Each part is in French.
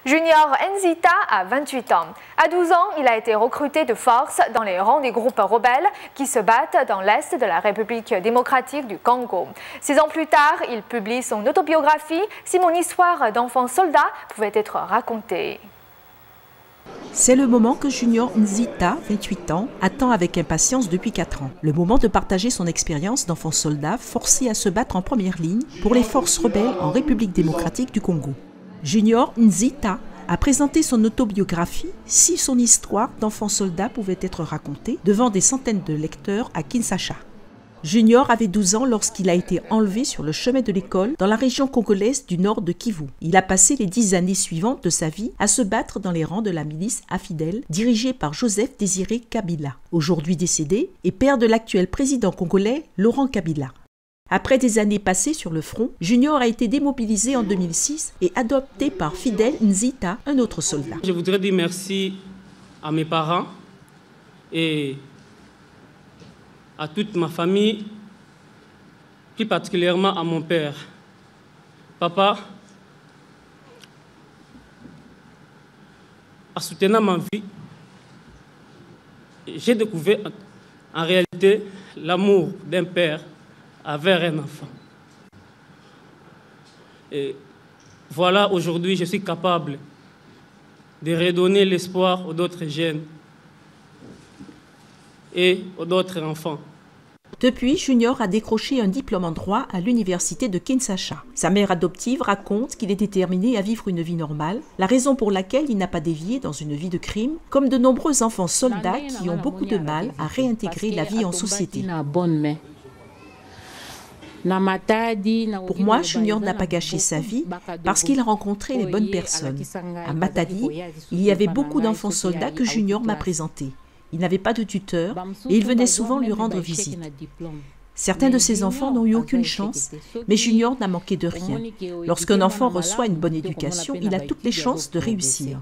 Junior Nzita a 28 ans. À 12 ans, il a été recruté de force dans les rangs des groupes rebelles qui se battent dans l'est de la République démocratique du Congo. 6 ans plus tard, il publie son autobiographie « Si mon histoire d'enfant soldat pouvait être racontée ». C'est le moment que Junior Nzita, 28 ans, attend avec impatience depuis 4 ans. Le moment de partager son expérience d'enfant soldat forcé à se battre en première ligne pour les forces rebelles en République démocratique du Congo. Junior Nzita a présenté son autobiographie « Si son histoire d'enfant soldat pouvait être racontée » devant des centaines de lecteurs à Kinshasa. Junior avait 12 ans lorsqu'il a été enlevé sur le chemin de l'école dans la région congolaise du nord de Kivu. Il a passé les 10 années suivantes de sa vie à se battre dans les rangs de la milice Afidèle, dirigée par Joseph Désiré Kabila, aujourd'hui décédé, et père de l'actuel président congolais Laurent Kabila. Après des années passées sur le front, Junior a été démobilisé en 2006 et adopté par Fidèle Nzita, un autre soldat. Je voudrais dire merci à mes parents et à toute ma famille, plus particulièrement à mon père. Papa, en soutenant ma vie, j'ai découvert en réalité l'amour d'un père envers un enfant. Et voilà, aujourd'hui, je suis capable de redonner l'espoir aux autres jeunes et aux autres enfants. Depuis, Junior a décroché un diplôme en droit à l'université de Kinshasa. Sa mère adoptive raconte qu'il est déterminé à vivre une vie normale, la raison pour laquelle il n'a pas dévié dans une vie de crime, comme de nombreux enfants soldats qui ont beaucoup de mal à réintégrer la vie en société. Pour moi, Junior n'a pas gâché sa vie parce qu'il a rencontré les bonnes personnes. À Matadi, il y avait beaucoup d'enfants soldats que Junior m'a présentés. Il n'avait pas de tuteur et il venait souvent lui rendre visite. Certains de ses enfants n'ont eu aucune chance, mais Junior n'a manqué de rien. Lorsqu'un enfant reçoit une bonne éducation, il a toutes les chances de réussir.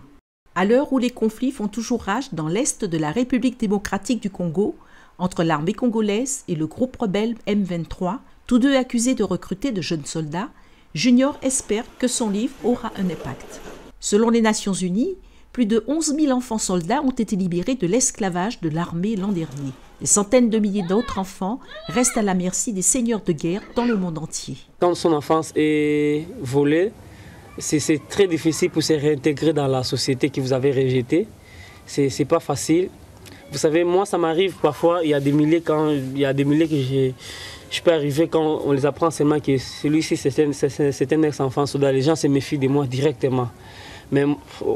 À l'heure où les conflits font toujours rage dans l'est de la République démocratique du Congo, entre l'armée congolaise et le groupe rebelle M23, tous deux accusés de recruter de jeunes soldats, Junior espère que son livre aura un impact. Selon les Nations Unies, plus de 11 000 enfants soldats ont été libérés de l'esclavage de l'armée l'an dernier. Des centaines de milliers d'autres enfants restent à la merci des seigneurs de guerre dans le monde entier. Quand son enfance est volée, c'est très difficile pour se réintégrer dans la société que vous avez rejetée. C'est pas facile. Vous savez, moi, ça m'arrive parfois, il y a des milliers que je peux arriver quand on les apprend seulement que celui-ci, c'est un ex-enfant soldat. Les gens se méfient de moi directement. Mais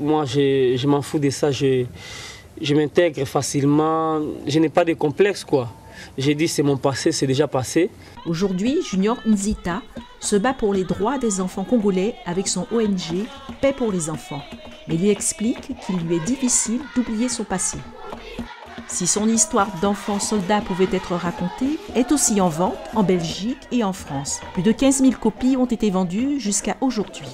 moi, je m'en fous de ça, je m'intègre facilement, je n'ai pas de complexe, quoi. J'ai dit c'est mon passé, c'est déjà passé. Aujourd'hui, Junior Nzita se bat pour les droits des enfants congolais avec son ONG Paix pour les enfants. Mais il explique qu'il lui est difficile d'oublier son passé. Si son histoire d'enfant soldat pouvait être racontée, est aussi en vente en Belgique et en France. Plus de 15 000 copies ont été vendues jusqu'à aujourd'hui.